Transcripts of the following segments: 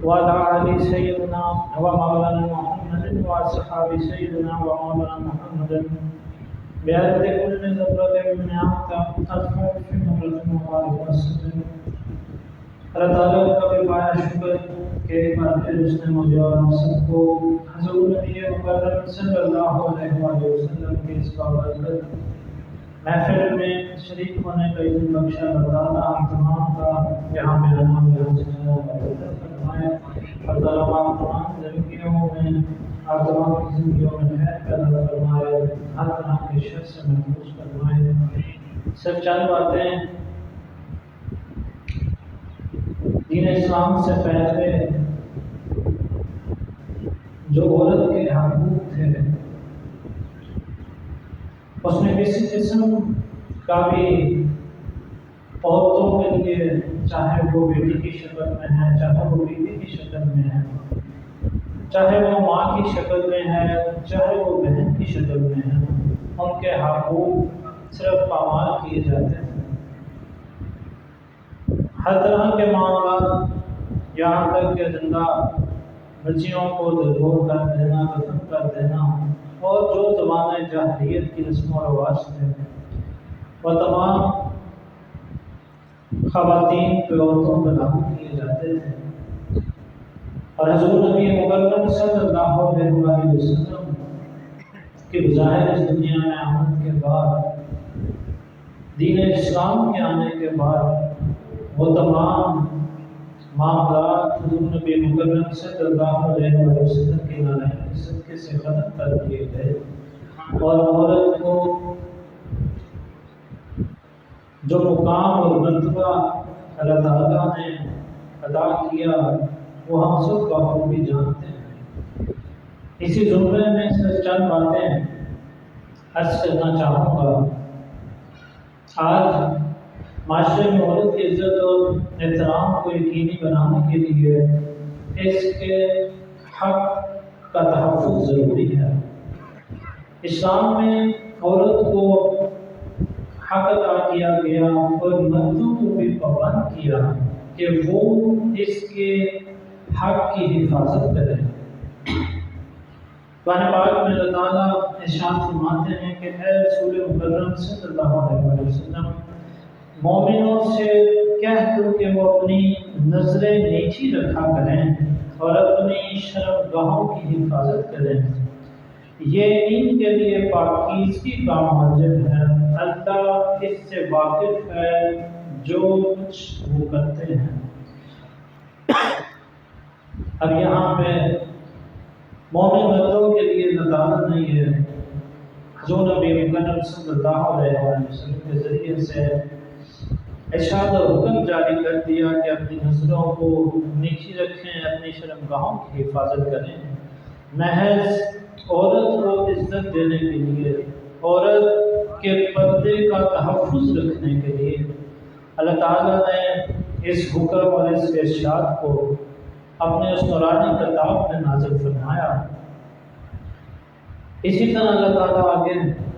وعلى آل سيدنا ومولانا محمد وأصحاب سيدنا ومولانا محمد بعدد كل ذرة من عطاء أطفال في مرة مبارك وسلم. اللہ تعالیٰ کا بھی پایا شکر کہ ایک بار پھر اس نے مجھے اور ہم سب کو حضور نبی مکرم صلی اللہ علیہ وآلہ وسلم کے اس بابرکت محفل میں شریک ہونے کا عزت بخشا. اللہ تعالیٰ ہم تمام کا یہاں میرا نام فرمائے. اللہ تعالیٰ ہم تمام زندگیوں میں آپ تمام کی زندگیوں میں خیر پیدا فرمائے, ہر طرح کے شر سے محفوظ فرمائے. صرف چند باتیں دین اسلام سے پہلے جو عورت کے حقوق تھے اس میں کسی قسم کا بھی عورتوں کے لیے, چاہے وہ بیٹی کی شکل میں ہے, چاہے وہ بیوی کی شکل میں ہے, چاہے وہ ماں کی شکل میں ہے, چاہے وہ بہن کی شکل میں ہے, ان کے حقوق صرف پامال کیے جاتے ہیں. ہر طرح کے معاملات, یہاں تک کہ زندہ بچیوں کو دلہور کر دینا, دفن کر دینا, اور جو زمانہ جاہلیت کی رسم و رواج تھے وہ تمام خواتین پہ, عورتوں پہ لاگو کیے جاتے تھے. اور حضور نبی مکرم صلی اللہ علیہ وسلم کے بظاہر اس دنیا میں آمد کے بعد, دین اسلام کے آنے کے بعد, وہ تمام معاملات حضور نبی مکرم صلی اللہ علیہ وسلم کی نالائق کے صدقے سے ختم کر دیے گئے. اور عورت کو جو مقام اور مرتبہ اللہ تعالیٰ نے عطا کیا وہ ہم سب بخوبی جانتے ہیں. اسی زمرے میں سے چند باتیں عرض کرنا چاہوں گا. آج معاشرے میں عورت کی عزت اور احترام کو یقینی بنانے کے لیے اس کے حق کا تحفظ ضروری ہے. اسلام میں عورت کو حق عطا کیا گیا اور مردوں کو بھی پابند کیا کہ وہ اس کے حق کی حفاظت کریں. قرآن پاک میں اللہ تعالیٰ ارشاد فرماتے ہیں کہ اے رسول مکرم صلی اللہ علیہ وسلم, مومنوں سے کہہ دو کہ وہ اپنی نظریں نیچی رکھا کریں اور اپنی شرمگاہوں کی حفاظت کریں. یہ ان کے لیے پاکیزگی کا واجب ہے. اللہ اس سے واقف ہے جو کچھ وہ کرتے ہیں. اب یہاں پہ مومن مردوں کے لیے اللہ تعالیٰ نے یہ حضور نبی مکرم صلی اللہ علیہ وسلم کے ذریعے سے ارشاد اور حکم جاری کر دیا کہ اپنی نظروں کو نیچی رکھیں, اپنی شرمگاہوں کی حفاظت کریں. محض عورت کو عزت دینے کے لیے, عورت کے پردے کا تحفظ رکھنے کے لیے اللہ تعالیٰ نے اس حکم اور اس ارشاد کو اپنے اس نورانی کتاب میں نازل فرمایا. اسی طرح اللہ تعالیٰ آگے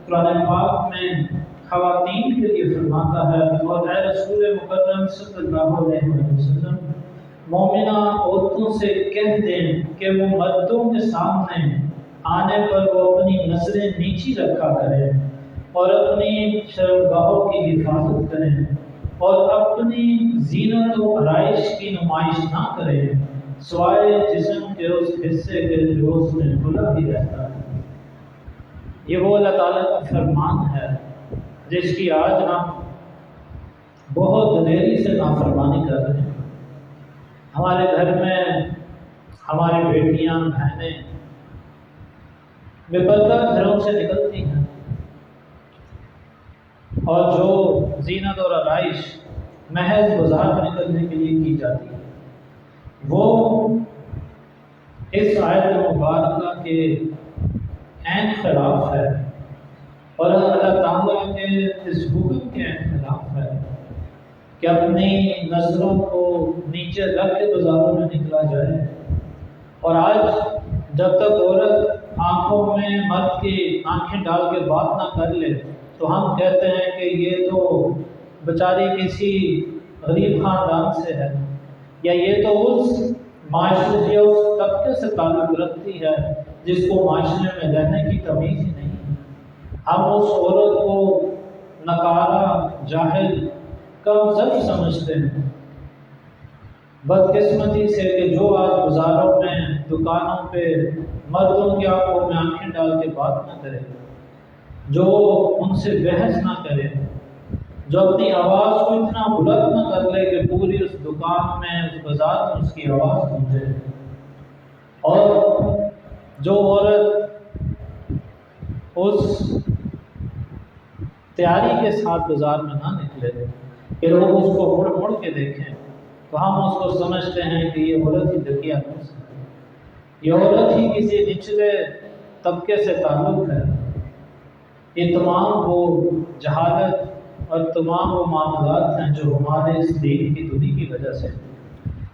قرآن پاک میں خواتین کے لیے فرماتا ہے, اور اے رسول مکرم صلی اللہ علیہ وسلم, مومنہ عورتوں سے کہہ دیں کہ وہ مردوں کے سامنے آنے پر وہ اپنی نظریں نیچی رکھا کریں اور اپنی شرمگاہوں کی حفاظت کریں اور اپنی زینت و آرائش کی نمائش نہ کریں سوائے جسم کے اس حصے کے جو اس میں کھلا ہی رہتا ہے. یہ وہ اللہ تعالیٰ کا فرمان ہے جس کی آج ہم بہت دلیری سے نافرمانی کر رہے ہیں. ہمارے گھر میں ہماری بیٹیاں, بہنیں بے پردہ گھروں سے نکلتی ہیں اور جو زینت اور آرائش محض بازار میں نکلنے کے لیے کی جاتی ہے وہ اس آیت مبارکہ کے عین خلاف ہے, اور اللہ تعالیٰ کے اس حکم کے عین خلاف ہے کہ اپنی نظروں کو نیچے رکھ کے بازاروں میں نکلا جائے. اور آج جب تک عورت آنکھوں میں مرد کی آنکھیں ڈال کے بات نہ کر لے تو ہم کہتے ہیں کہ یہ تو بیچاری کسی غریب خاندان سے ہے، یا یہ تو اس معاشرے یا اس طبقے سے تعلق رکھتی ہے جس کو معاشرے میں رہنے کی تمیز ہی نہیں ہے۔ ہم اس عورت کو نکارا، جاہل، کمزور سمجھتے ہیں۔ بدقسمتی سے کہ جو آج بازاروں میں، دکانوں پہ مردوں کی آنکھوں میں آنکھیں ڈال کے بات نہ کرے، جو ان سے بحث نہ کرے، جو اپنی آواز کو اتنا بلند نہ کر لے کہ پوری اس دکان میں، اس بازار میں اس کی آواز گونجے، اور جو عورت اس تیاری کے ساتھ بازار میں نہ نکلے کہ لوگ اس کو مڑ مڑ کے دیکھیں، تو ہم اس کو سمجھتے ہیں کہ یہ عورت ہی دکیا نفس ہے، یہ عورت ہی کسی نچلے طبقے سے تعلق ہے۔ یہ تمام وہ جہالت اور تمام وہ معاملات ہیں جو ہمارے اس دین کی دنیا کی وجہ سے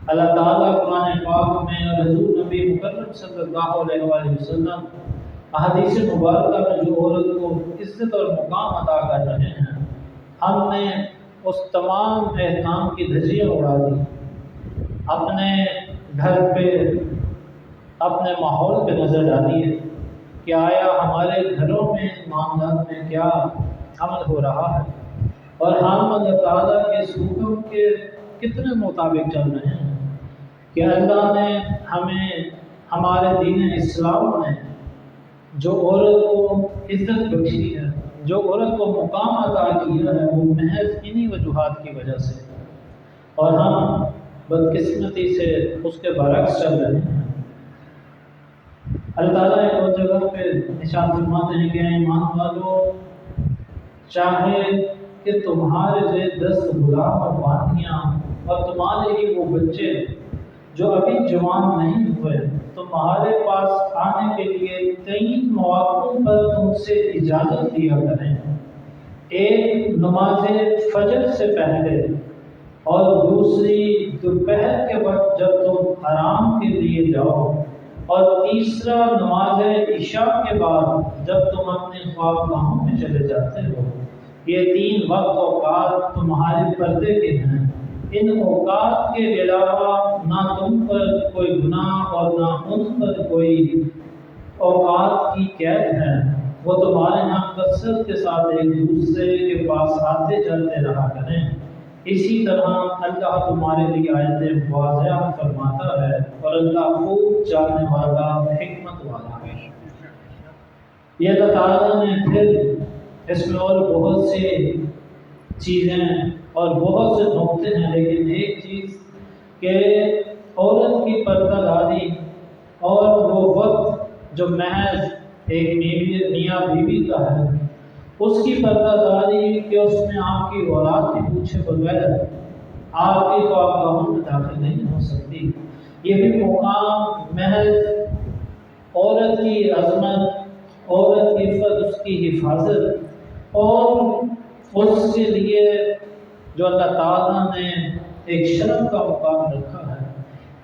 اللہ تعالیٰ قرآن پاک میں اور حضور نبی مکرم صلی اللہ علیہ وآلہ وسلم احادیث مبارکہ میں جو عورت کو عزت اور مقام عطا کر رہے ہیں، ہم نے اس تمام احکام کی دھجیاں اڑا دی، اپنے گھر پہ، اپنے ماحول پہ نظر ڈالی ہے کہ آیا ہمارے گھروں میں معاملات میں کیا عمل ہو رہا ہے، اور ہم اللہ تعالیٰ کے اس حکم کے کتنے مطابق چل رہے ہیں کہ اللہ نے ہمیں، ہمارے دین اسلام نے جو عورت کو عزت بخشی ہے، جو عورت کو مقام عطا کیا ہے، وہ محض انہی وجوہات کی وجہ سے، اور ہم بدقسمتی سے اس کے برعکس چل رہے ہیں۔ اللہ تعالیٰ ایک اور جگہ پہ ارشاد فرماتے ہیں کہ اے ایمان والو، چاہے کہ تمہارے جو 10 غلام اور باندیاں اور تمہارے ہی وہ بچے جو ابھی جوان نہیں ہوئے تمہارے پاس آنے کے لیے 23 مواقعوں پر تم سے اجازت دیا کریں، ایک نماز فجر سے پہلے اور دوسری دوپہر کے وقت جب تم آرام کے لیے جاؤ، اور تیسرا نماز عشاء کے بعد جب تم اپنے خوابگاہوں میں چلے جاتے ہو۔ یہ 3 وقت اوقات تمہارے پردے کے ہیں، ان اوقات کے علاوہ نہ تم پر کوئی گناہ اور نہ ان پر کوئی اوقات کی قید ہے، وہ تمہارے یہاں کثرت کے ساتھ ایک دوسرے کے پاس آتے جاتے رہا کریں۔ اسی طرح اللہ تمہارے لیے آیتیں واضح فرماتا ہے، اور اللہ خوب جاننے والا، حکمت والا ہے۔ یہ اللہ تعالیٰ نے پھر اس میں اور بہت سی چیزیں اور بہت سے نقطے ہیں، لیکن ایک چیز کہ عورت کی پردہ داری اور وہ وقت جو محض ایک میاں بیوی کا ہے، اس کی پردہ داری کہ اس میں آپ کی اولاد کی پوچھے بغیر آپ کی خوابگاہوں میں داخل نہیں ہو سکتی۔ یہ بھی مقام محض عورت کی عظمت، عورت کی عفت، اس کی حفاظت، اور اس کے لیے جو اللہ تعالیٰ نے ایک شرم کا مقام رکھا ہے،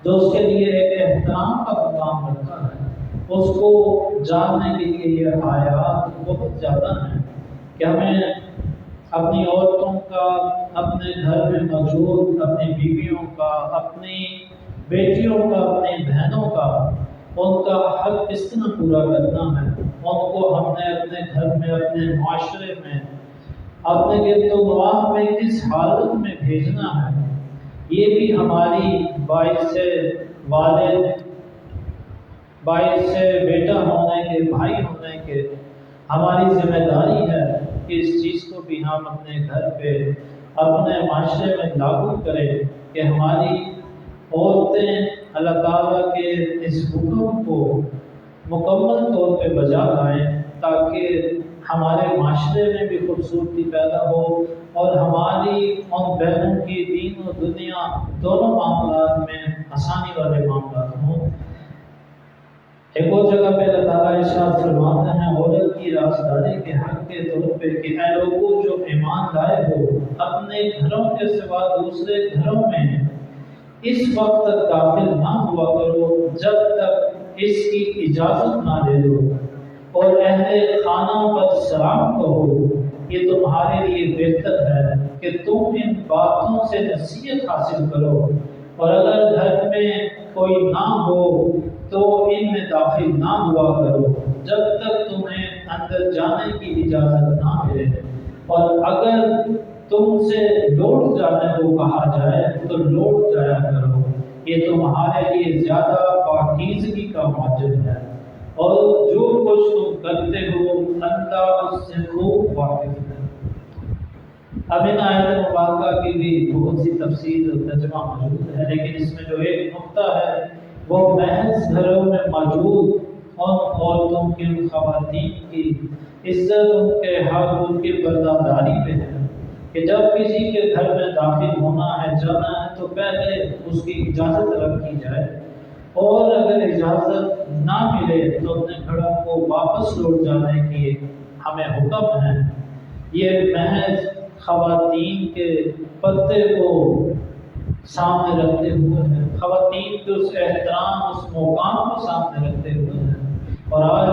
جو اس کے لیے ایک احترام کا مقام رکھا ہے، اس کو جاننے کے لیے یہ آیات بہت زیادہ ہیں کہ ہمیں اپنی عورتوں کا، اپنے گھر میں موجود اپنی بیویوں کا، اپنی بیٹیوں کا، اپنی بہنوں کا، ان کا حق کس طرح پورا کرنا ہے، ان کو ہم نے اپنے گھر میں، اپنے معاشرے میں، اپنے گرد و نواح میں کس حالت میں بھیجنا ہے، یہ بھی ہماری باعث والد، باعث بیٹا ہونے کے، بھائی ہونے کے ہماری ذمہ داری ہے کہ اس چیز کو بھی ہم اپنے گھر پہ، اپنے معاشرے میں لاگو کریں کہ ہماری عورتیں اللہ تعالیٰ کے اس حکم کو مکمل طور پہ بجا لائیں، تاکہ ہمارے معاشرے میں بھی خوبصورتی پیدا ہو اور ہماری ان بہنوں کی دین و دنیا دونوں معاملات میں آسانی والے معاملات ہوں۔ ایک اور جگہ پہ اللہ تعالیٰ ارشاد فرماتے ہیں عورت کی رازداری کے حق کے طور پہ کہ اے لوگوں جو ایمان لائے ہو، اپنے گھروں کے سوا دوسرے گھروں میں اس وقت تک داخل نہ ہوا کرو جب تک اس کی اجازت نہ لے لو، اور اہل خانہ پر سلام کہو، یہ تمہارے لیے بہتر ہے کہ تم ان باتوں سے نصیحت حاصل کرو، اور اگر گھر میں کوئی نہ ہو تو ان میں داخل نہ ہوا کرو جب تک تمہیں اندر جانے کی اجازت نہ ملے، اور اگر تم سے لوٹ جانے کو کہا جائے تو لوٹ جایا کرو، یہ تمہارے لیے زیادہ پاکیزگی کا موجب ہے، اور جو کچھ تم کرتے ہو اللہ اس سے خوب واقف ہے۔ اب ان آیت مبارکہ کی بھی بہت سی تفسیر اور ترجمہ موجود ہے، لیکن اس میں جو ایک نقطہ ہے وہ محض گھروں میں موجود ان عورتوں کی، ان خواتین کی عزت، ان کے حق، ان کی پردہ داری پہ ہے کہ جب کسی کے گھر میں داخل ہونا ہے، جانا ہے، تو پہلے اس کی اجازت رکھی جائے، اور اگر اجازت نہ ملے تو اپنے گھروں کو واپس لوٹ جانے کی ہمیں حکم ہے۔ یہ محض خواتین کے پردے کو سامنے رکھتے ہوئے ہے، خواتین کے اس احترام، اس مقام کو سامنے رکھتے ہوئے ہیں۔ اور آج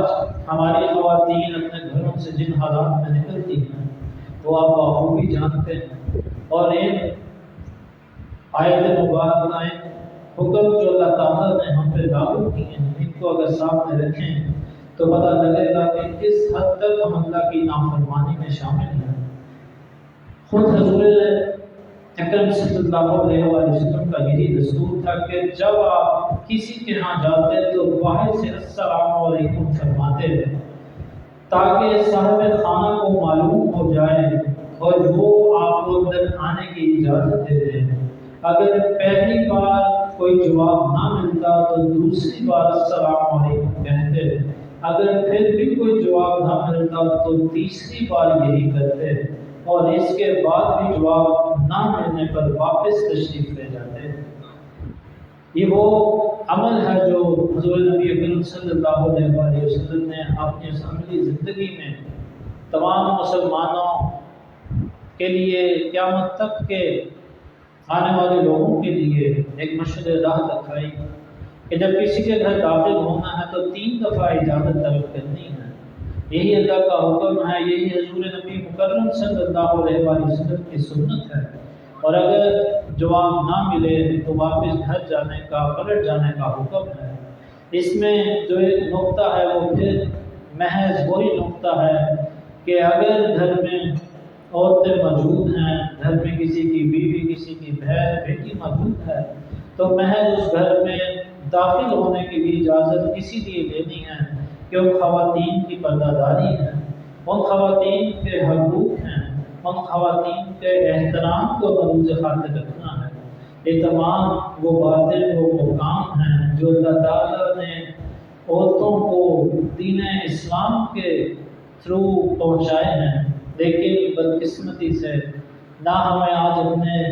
ہماری خواتین اپنے گھروں سے جن حالات میں نکلتی ہیں وہ آپ بخوبی جانتے ہیں، اور ان آیت مبارکہ، ان حکم جو اللہ تعالیٰ نے ہم پہ لاگو کیے ہیں، ان کو اگر سامنے رکھیں تو پتہ لگے گا کہ کس حد تک ہم اللہ کی نافرمانی میں شامل ہیں۔ خود حضور اکرم صلی اللہ علیہ وسلم کا یہی دستور تھا کہ جب آپ کسی کے ہاں جاتے تو باہر سے السلام علیکم فرماتے تاکہ صاحب خانہ کو معلوم ہو جائے اور وہ آپ کو اندر آنے کی اجازت دے دے۔ اگر پہلی بار کوئی جواب نہ ملتا تو دوسری بار السلام علیکم کہتے، اگر پھر بھی کوئی جواب نہ ملتا تو تیسری بار یہی کرتے، اور اس کے بعد بھی جواب نہ ملنے پر واپس تشریف لے جاتے۔ یہ وہ عمل ہے جو حضور نبی اکرم صلی اللہ علیہ وسلم نے اپنی عملی زندگی میں تمام مسلمانوں کے لیے، قیامت تک کے آنے والے لوگوں کے لیے ایک مشہد راہ دکھائی کہ جب کسی کے گھر داخل ہونا ہے تو 3 دفعہ اجازت طلب کرنی ہے۔ یہی اللہ کا حکم ہے، یہی حضور نبی مکرم صلی اللہ علیہ وسلم کی سنت ہے، اور اگر جواب نہ ملے تو واپس گھر جانے کا، پلٹ جانے کا حکم ہے۔ اس میں جو ایک نقطہ ہے وہ پھر محض وہی نقطہ ہے کہ اگر گھر میں عورتیں موجود ہیں، گھر میں کسی کی بیوی، کسی کی بہن، بیٹی موجود ہے، تو محض اس گھر میں داخل ہونے کی بھی اجازت اسی لیے لینی ہے کہ ان خواتین کی پردہ داری ہے، ان خواتین کے حقوق ہیں، ان خواتین کے احترام کو مروز خاطر رکھنا ہے۔ یہ تمام وہ باتیں، وہ مقام ہیں جو اللہ تعالیٰ نے عورتوں کو دین اسلام کے تھرو پہنچائے ہیں، لیکن بدقسمتی سے نہ ہمیں آج اپنے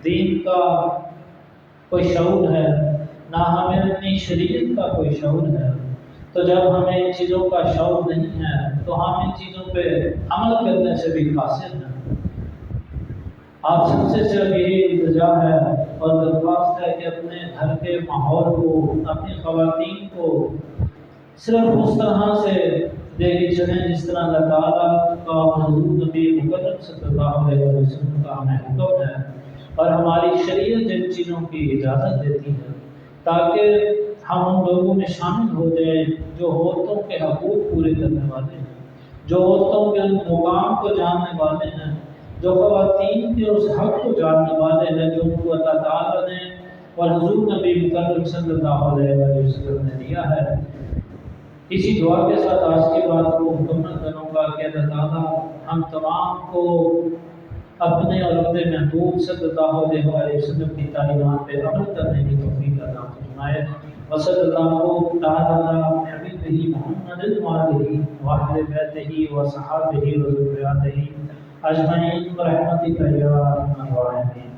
دین کا کوئی شعور ہے، نہ ہمیں اپنی شریعت کا کوئی شعور ہے۔ تو جب ہمیں ان چیزوں کا شعور نہیں ہے تو ہم ان چیزوں پہ عمل کرنے سے بھی قاصر ہیں۔ آپ سب سے صرف یہی التجا ہے اور درخواست ہے کہ اپنے گھر کے ماحول کو، اپنی خواتین کو صرف اس طرح سے لے کے چلیں جس طرح اللہ تعالیٰ کا، حضور نبی مکرم صلی اللہ علیہ وسلم کا ہمیں حکم ہے، اور ہماری شریعت جن چیزوں کی اجازت دیتی ہے، تاکہ ہم ان لوگوں میں شامل ہو جائیں جو عورتوں کے حقوق پورے کرنے والے ہیں، جو عورتوں کے ان مقام کو جاننے والے ہیں، جو خواتین کے اس حق کو جاننے والے ہیں جو ان کو اللہ تعالیٰ نے اور حضور نبی مکرم صلی اللہ علیہ وسلم نے دیا ہے۔ اسی دعا کے ساتھ آج کی بات کو مکمل کروں گا کہ اللہ تعالیٰ ہم تمام کو اپنے اور اپنے محبوب صلی اللہ علیہ وسلم کی تعلیمات پہ عمل کرنے کی توفیق عطا فرمائے۔ وصلی اللہ تعالیٰ علی حبیبہ محمد وآلہ وأہل بیتہ وصحابہ وذریاتہ اجمعین برحمتک یا ارحم الراحمین۔